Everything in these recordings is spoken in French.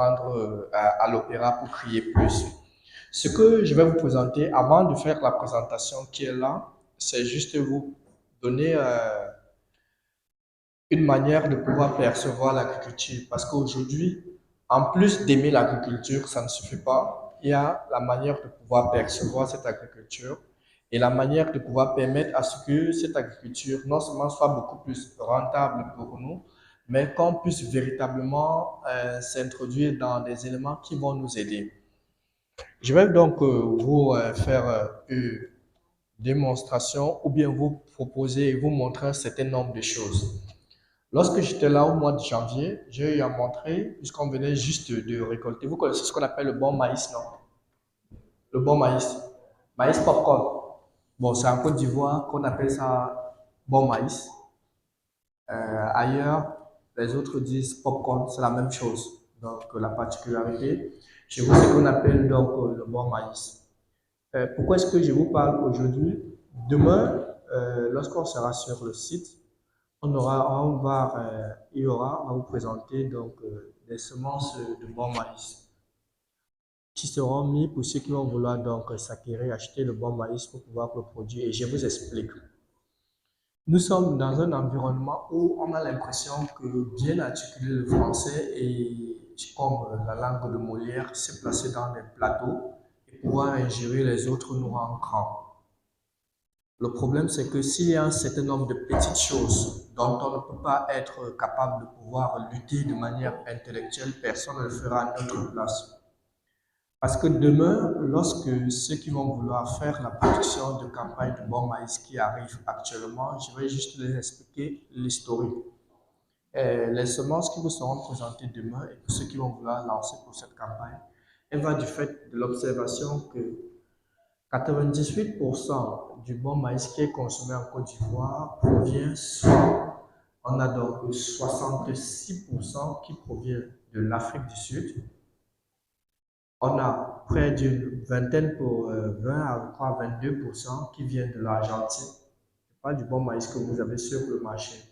apprendre à l'opéra pour crier plus. Ce que je vais vous présenter avant de faire la présentation qui est là, c'est juste vous donner une manière de pouvoir percevoir l'agriculture. Parce qu'aujourd'hui, en plus d'aimer l'agriculture, ça ne suffit pas. Il y a la manière de pouvoir percevoir cette agriculture et la manière de pouvoir permettre à ce que cette agriculture non seulement soit beaucoup plus rentable pour nous, mais qu'on puisse véritablement s'introduire dans des éléments qui vont nous aider. Je vais donc vous faire une démonstration ou bien vous proposer et vous montrer un certain nombre de choses. Lorsque j'étais là au mois de janvier, j'ai eu à montrer, puisqu'on venait juste de récolter, vous connaissez ce qu'on appelle le bon maïs, non? Le bon maïs. Maïs popcorn. Bon, c'est en Côte d'Ivoire qu'on appelle ça bon maïs. Ailleurs, les autres disent popcorn, c'est la même chose. Donc, la particularité, chez vous, c'est ce qu'on appelle donc le bon maïs. Pourquoi est-ce que je vous parle aujourd'hui? Demain, lorsqu'on sera sur le site, on va vous présenter donc des semences de bon maïs qui seront mis pour ceux qui vont vouloir donc s'acquérir, acheter le bon maïs pour pouvoir le produire. Et je vous explique. Nous sommes dans un environnement où on a l'impression que bien articuler le français et comme la langue de Molière, se placer dans des plateaux et pouvoir ingérer les autres nous rend grands. Le problème, c'est que s'il y a un certain nombre de petites choses dont on ne peut pas être capable de pouvoir lutter de manière intellectuelle, personne ne le fera à notre place. Parce que demain, lorsque ceux qui vont vouloir faire la production de campagne de bon maïs qui arrive actuellement, je vais juste les expliquer l'historique. Les semences qui vous seront présentées demain et pour ceux qui vont vouloir lancer pour cette campagne, elle va du fait de l'observation que 98% du bon maïs qui est consommé en Côte d'Ivoire provient soit, on a donc 66% qui provient de l'Afrique du Sud, on a près d'une vingtaine pour 20 à 22% qui viennent de l'Argentine, pas du bon maïs que vous avez sur le marché.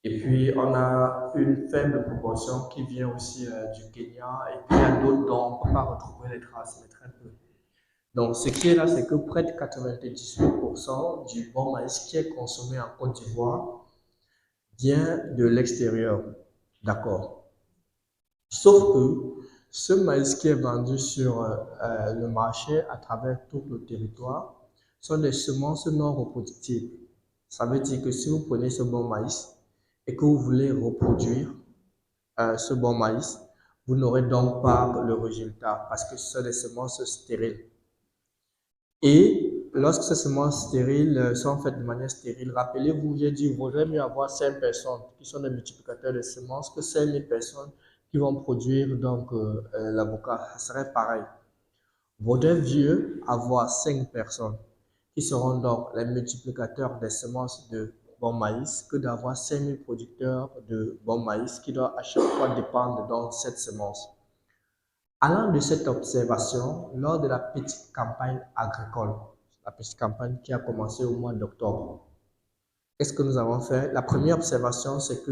Et puis on a une faible proportion qui vient aussi du Kenya et puis il y a d'autres dont on ne peut pas retrouver les traces, mais très peu. Donc, ce qui est là, c'est que près de 98% du bon maïs qui est consommé en Côte d'Ivoire vient de l'extérieur. D'accord. Sauf que ce maïs qui est vendu sur le marché à travers tout le territoire sont des semences non reproductibles. Ça veut dire que si vous prenez ce bon maïs et que vous voulez reproduire ce bon maïs, vous n'aurez donc pas le résultat parce que ce sont des semences stériles. Et lorsque ces semences stériles sont faites de manière stérile, rappelez-vous, j'ai dit qu'il vaudrait mieux avoir 5 personnes qui sont des multiplicateurs de semences que 5000 personnes qui vont produire donc l'avocat. Ça serait pareil. Vaudrait mieux avoir 5 personnes qui seront donc les multiplicateurs des semences de bon maïs que d'avoir 5000 producteurs de bon maïs qui doivent à chaque fois dépendre de cette semence. Allant de cette observation, lors de la petite campagne agricole, la petite campagne qui a commencé au mois d'octobre, qu'est-ce que nous avons fait? La première observation, c'est que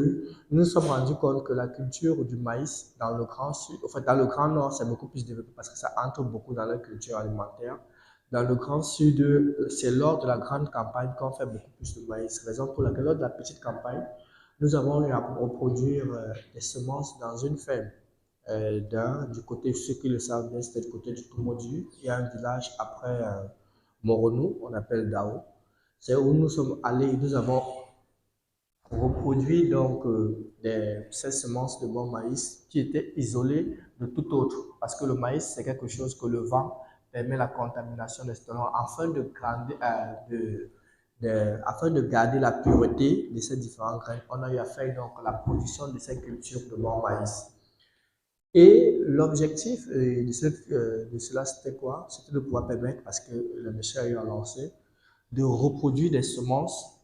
nous nous sommes rendus compte que la culture du maïs dans le Grand Sud, en fait dans le Grand Nord, c'est beaucoup plus développé parce que ça entre beaucoup dans la culture alimentaire. Dans le Grand Sud, c'est lors de la grande campagne qu'on fait beaucoup plus de maïs. Raison pour laquelle, lors de la petite campagne, nous avons eu à reproduire des semences dans une ferme. Du côté, ceux qui le savent bien, c'était du côté du Toumodu. Il y a un village après Moronou, on appelle Dao. C'est où nous sommes allés, nous avons reproduit donc ces semences de bon maïs qui étaient isolées de tout autre. Parce que le maïs, c'est quelque chose que le vent permet la contamination des stolons afin afin de garder la pureté de ces différents grains. On a eu à faire donc la production de ces cultures de bon maïs. Et l'objectif de cela, c'était quoi? C'était de pouvoir permettre, parce que le monsieur a eu à lancer, de reproduire des semences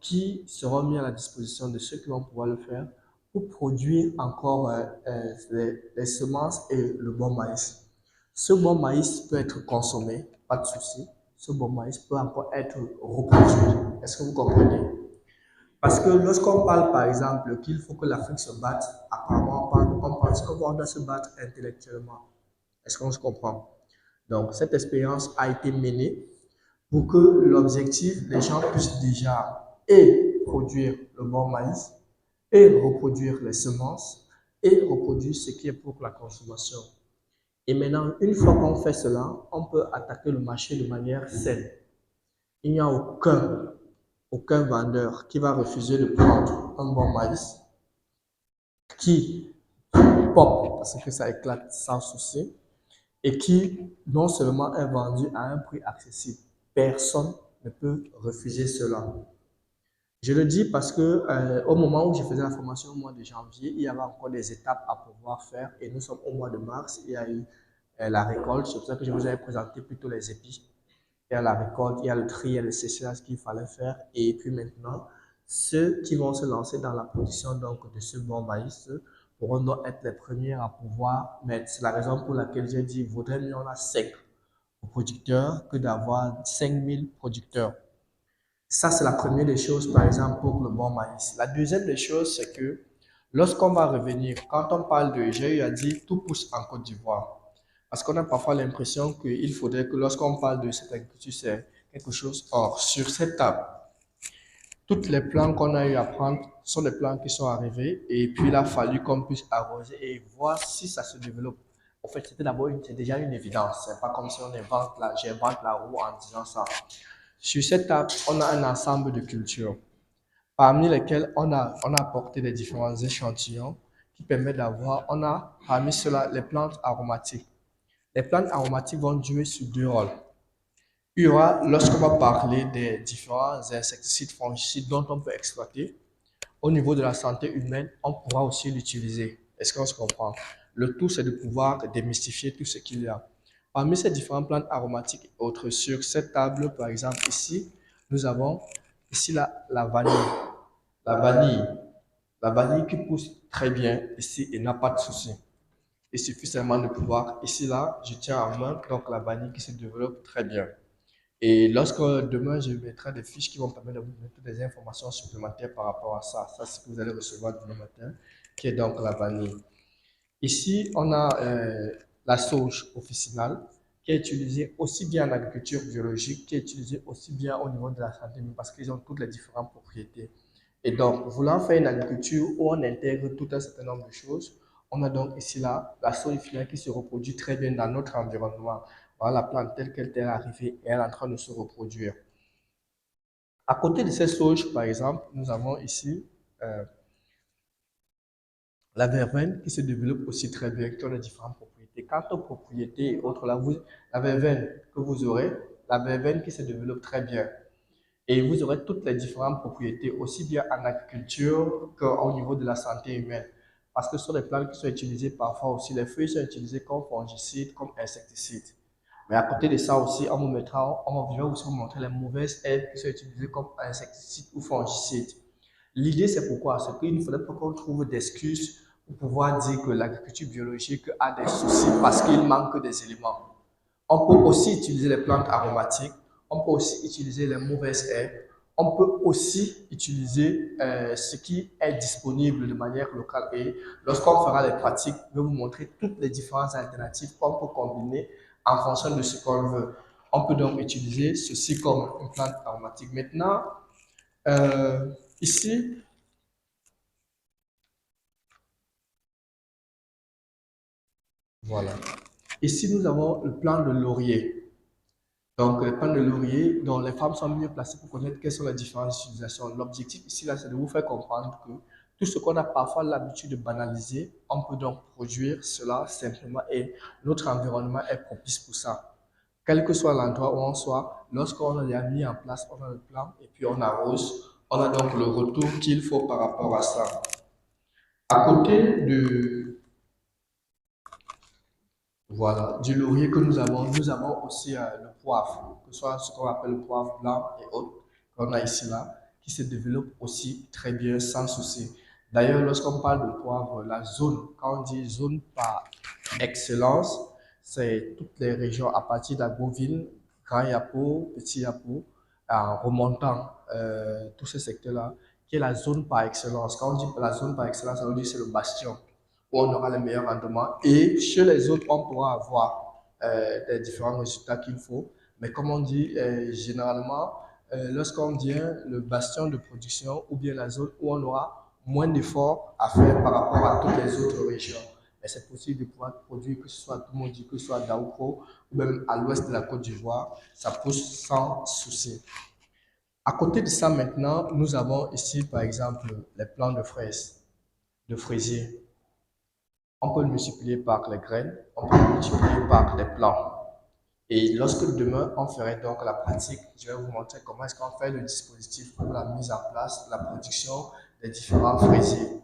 qui seront mises à la disposition de ceux qui vont pouvoir le faire pour produire encore les semences et le bon maïs. Ce bon maïs peut être consommé, pas de souci. Ce bon maïs peut encore être reproduit. Est-ce que vous comprenez? Parce que lorsqu'on parle, par exemple, qu'il faut que l'Afrique se batte, apparemment, on parle parce qu'on doit se battre intellectuellement. Est-ce qu'on se comprend? Donc, cette expérience a été menée pour que l'objectif, les gens puissent déjà et produire le bon maïs, et reproduire les semences, et reproduire ce qui est pour la consommation. Et maintenant, une fois qu'on fait cela, on peut attaquer le marché de manière saine. Il n'y a aucun vendeur qui va refuser de prendre un bon maïs qui pop parce que ça éclate sans souci et qui non seulement est vendu à un prix accessible. Personne ne peut refuser cela. Je le dis parce que au moment où je faisais la formation au mois de janvier, il y avait encore des étapes à pouvoir faire et nous sommes au mois de mars, il y a eu la récolte, c'est pour ça que je vous avais présenté plutôt les épis. Il y a la récolte, il y a le tri, il y a le séchage qu'il fallait faire et puis maintenant, ceux qui vont se lancer dans la production donc, de ce bon maïs pourront donc être les premiers à pouvoir mettre. C'est la raison pour laquelle j'ai dit, il vaudrait mieux en avoir 5 producteurs que d'avoir 5000 producteurs. Ça, c'est la première des choses, par exemple, pour le bon maïs. La deuxième des choses, c'est que lorsqu'on va revenir, quand on parle de, j'ai eu à dire, tout pousse en Côte d'Ivoire. Parce qu'on a parfois l'impression qu'il faudrait que lorsqu'on parle de cette agriculture, c'est quelque chose. Or, sur cette table, toutes les plants qu'on a eu à prendre sont des plants qui sont arrivés et puis il a fallu qu'on puisse arroser et voir si ça se développe. En fait, c'est déjà une évidence. C'est pas comme si on j'invente la roue en disant ça. Sur cette table, on a un ensemble de cultures, parmi lesquelles on a apporté des différents échantillons qui permettent d'avoir, on a parmi cela les plantes aromatiques. Les plantes aromatiques vont jouer sur deux rôles. Il y aura, lorsqu'on va parler des différents insecticides, fongicides dont on peut exploiter, au niveau de la santé humaine, on pourra aussi l'utiliser. Est-ce qu'on se comprend? Le tout, c'est de pouvoir démystifier tout ce qu'il y a. Parmi ces différentes plantes aromatiques et autres, sur cette table, par exemple, ici, nous avons ici la vanille. La vanille. La vanille qui pousse très bien ici et n'a pas de souci. Il suffit seulement de pouvoir, ici, là, je tiens en main, donc la vanille qui se développe très bien. Et lorsque demain, je mettrai des fiches qui vont permettre de vous donner toutes les informations supplémentaires par rapport à ça. Ça, c'est ce que vous allez recevoir demain matin, qui est donc la vanille. Ici, on a la sauge officinale, qui est utilisée aussi bien en agriculture biologique, qui est utilisée aussi bien au niveau de la santé, parce qu'ils ont toutes les différentes propriétés. Et donc, voulant faire une agriculture où on intègre tout un certain nombre de choses, on a donc ici là la sauge officinale qui se reproduit très bien dans notre environnement. Voilà la plante telle qu'elle est arrivée et elle est en train de se reproduire. À côté de ces sauges, par exemple, nous avons ici la verveine qui se développe aussi très bien, qui a les différentes propriétés. Quant aux propriétés et autres, là, la verveine que vous aurez, la verveine qui se développe très bien. Et vous aurez toutes les différentes propriétés, aussi bien en agriculture qu'au niveau de la santé humaine. Parce que ce sont des plantes qui sont utilisées parfois aussi, les feuilles sont utilisées comme fongicides, comme insecticides. Mais à côté de ça aussi, on va aussi vous montrer les mauvaises herbes qui sont utilisées comme insecticides ou fongicides. L'idée, c'est pourquoi? C'est qu'il ne faudrait pas qu'on trouve d'excuses pour pouvoir dire que l'agriculture biologique a des soucis parce qu'il manque des éléments. On peut aussi utiliser les plantes aromatiques, on peut aussi utiliser les mauvaises herbes, on peut aussi utiliser ce qui est disponible de manière locale. Et lorsqu'on fera les pratiques, je vais vous montrer toutes les différentes alternatives qu'on peut combiner en fonction de ce qu'on veut. On peut donc utiliser ceci comme une plante aromatique. Maintenant, ici, voilà. Ici, nous avons le plant de laurier. Donc, le plant de laurier, dont les femmes sont mieux placées pour connaître quelles sont les différentes utilisations. L'objectif ici, là, c'est de vous faire comprendre que tout ce qu'on a parfois l'habitude de banaliser, on peut donc produire cela simplement et notre environnement est propice pour ça. Quel que soit l'endroit où on soit, lorsqu'on a mis en place, on a le plan et puis on arrose, on a donc le retour qu'il faut par rapport à ça. À côté voilà, du laurier que nous avons aussi le poivre, que ce soit ce qu'on appelle le poivre blanc et autres, qu'on a ici là, qui se développe aussi très bien sans souci. D'ailleurs, lorsqu'on parle de poivre, la zone, quand on dit zone par excellence, c'est toutes les régions à partir d'Agboville, Grand Yapo, Petit Yapo, en remontant tous ces secteurs-là, qui est la zone par excellence. Quand on dit la zone par excellence, ça veut dire que c'est le bastion. où on aura le meilleur rendement. Et chez les autres, on pourra avoir des différents résultats qu'il faut. Mais comme on dit, généralement, lorsqu'on vient le bastion de production ou bien la zone où on aura moins d'efforts à faire par rapport à toutes les autres régions. Mais c'est possible de pouvoir produire, que ce soit à Toumoudi, que ce soit à Daoukro, ou même à l'ouest de la Côte d'Ivoire, ça pousse sans souci. À côté de ça, maintenant, nous avons ici, par exemple, les plants de fraises, de fraisier. On peut le multiplier par les graines, on peut le multiplier par les plants. Et lorsque demain, on ferait donc la pratique, je vais vous montrer comment est-ce qu'on fait le dispositif pour la mise en place, la production des différents fraisiers.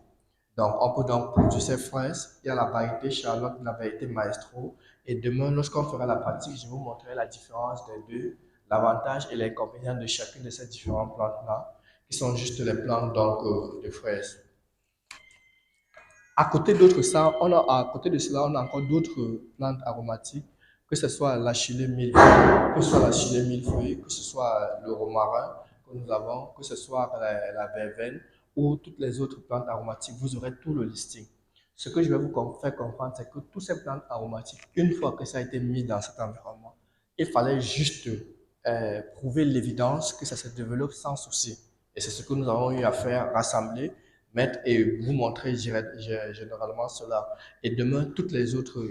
Donc, on peut donc produire ces fraises. Il y a la variété Charlotte, la variété Maestro. Et demain, lorsqu'on fera la pratique, je vous montrerai la différence des deux, l'avantage et les inconvénients de chacune de ces différentes plantes-là, qui sont juste les plantes donc, de fraises. À côté d'autres ça, à côté de cela, on a encore d'autres plantes aromatiques, que ce soit l'achillée millefeuille, que ce soit l'achillée millefeuille, que ce soit le romarin que nous avons, que ce soit la verveine ou toutes les autres plantes aromatiques. Vous aurez tout le listing. Ce que je vais vous faire comprendre, c'est que toutes ces plantes aromatiques, une fois que ça a été mis dans cet environnement, il fallait juste prouver l'évidence que ça se développe sans souci. Et c'est ce que nous avons eu à faire, rassembler, mettre et vous montrer généralement cela. Et demain, toutes les autres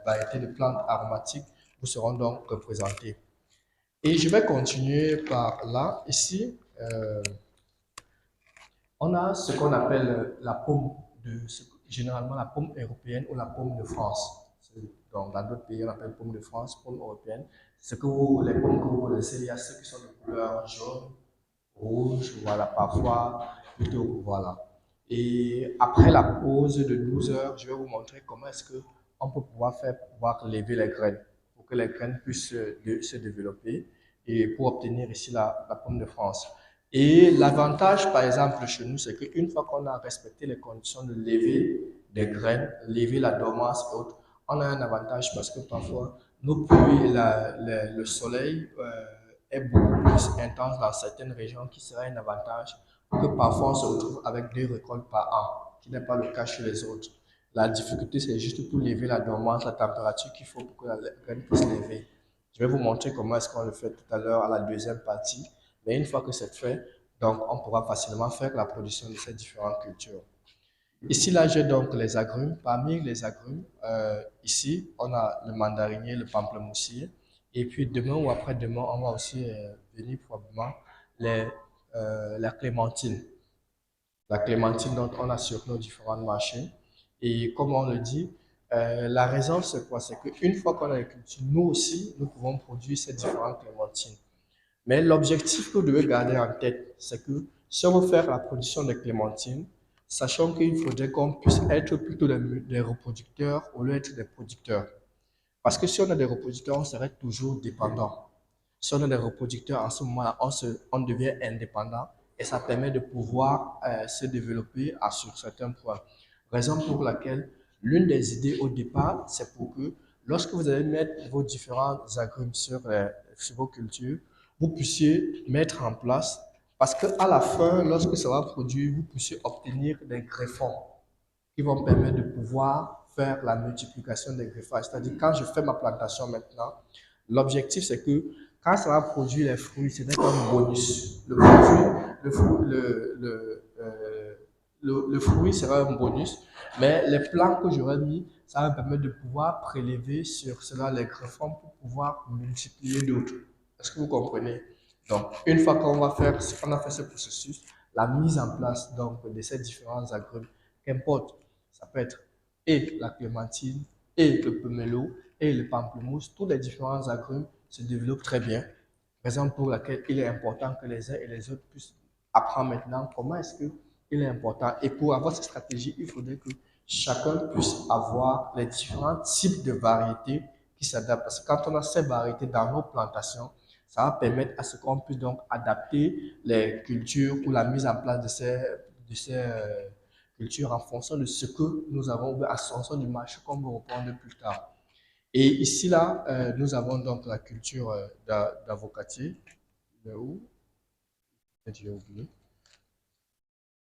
variétés de plantes aromatiques vous seront donc représentées. Et je vais continuer par là. Ici, on a ce qu'on appelle la pomme généralement la pomme européenne ou la pomme de France. Donc, dans d'autres pays, on appelle pomme de France, pomme européenne. Les pommes que vous connaissez, il y a ceux qui sont de couleur jaune, rouge, voilà, parfois plutôt, voilà. Et après la pause de 12 heures, je vais vous montrer comment est-ce qu'on peut pouvoir faire pour pouvoir lever les graines, pour que les graines puissent se développer et pour obtenir ici la pomme de France. Et l'avantage, par exemple, chez nous, c'est qu'une fois qu'on a respecté les conditions de lever des graines, lever la dormance et autres, on a un avantage parce que parfois, nos pluies, le soleil est beaucoup plus intense dans certaines régions qui serait un avantage que parfois on se retrouve avec 2 récoltes par an, qui n'est pas le cas chez les autres. La difficulté, c'est juste pour lever la dormance, la température qu'il faut pour que la graine puisse lever. Je vais vous montrer comment est-ce qu'on le fait tout à l'heure à la deuxième partie. Mais une fois que c'est fait, donc on pourra facilement faire la production de ces différentes cultures. Ici, là, j'ai donc les agrumes. Parmi les agrumes, ici, on a le mandarinier, le pamplemoussier. Et puis demain ou après-demain, on va aussi venir probablement les, la clémentine. La clémentine, donc, on a sur nos différents marchés. Et comme on le dit, la raison, c'est quoi? C'est qu'une fois qu'on a les cultures, nous aussi, nous pouvons produire ces différentes clémentines. Mais l'objectif que vous devez garder en tête, c'est que si on veut faire la production de clémentines, sachant qu'il faudrait qu'on puisse être plutôt des reproducteurs au lieu d'être des producteurs. Parce que si on a des reproducteurs, on serait toujours dépendant. Si on a des reproducteurs, en ce moment-là, on devient indépendant et ça permet de pouvoir se développer sur certains points. Raison pour laquelle l'une des idées au départ, c'est pour que lorsque vous allez mettre vos différents agrumes sur vos cultures, vous puissiez mettre en place, parce qu'à la fin, lorsque ça va produire, vous puissiez obtenir des greffons qui vont permettre de pouvoir faire la multiplication des greffages. C'est-à-dire, quand je fais ma plantation maintenant, l'objectif, c'est que quand ça va produire les fruits, ce n'est qu'un bonus. Le fruit sera un bonus, mais les plants que j'aurais mis, ça va me permettre de pouvoir prélever sur cela les greffons pour pouvoir multiplier d'autres. Est-ce que vous comprenez? Donc, une fois qu'on va faire, on a fait ce processus, la mise en place donc, de ces différents agrumes, qu'importe, ça peut être et la clémentine, et le pomelo, et le pamplemousse, tous les différents agrumes se développent très bien. Raison pour laquelle il est important que les uns et les autres puissent apprendre maintenant comment est-ce qu'il est important. Et pour avoir cette stratégie, il faudrait que chacun puisse avoir les différents types de variétés qui s'adaptent. Parce que quand on a ces variétés dans nos plantations, ça va permettre à ce qu'on puisse donc adapter les cultures ou la mise en place de ces culture en fonction de ce que nous avons, en fonction du marché qu'on va reprendre plus tard. Et ici, là, nous avons donc la culture d'avocatier. Où? J'ai oublié.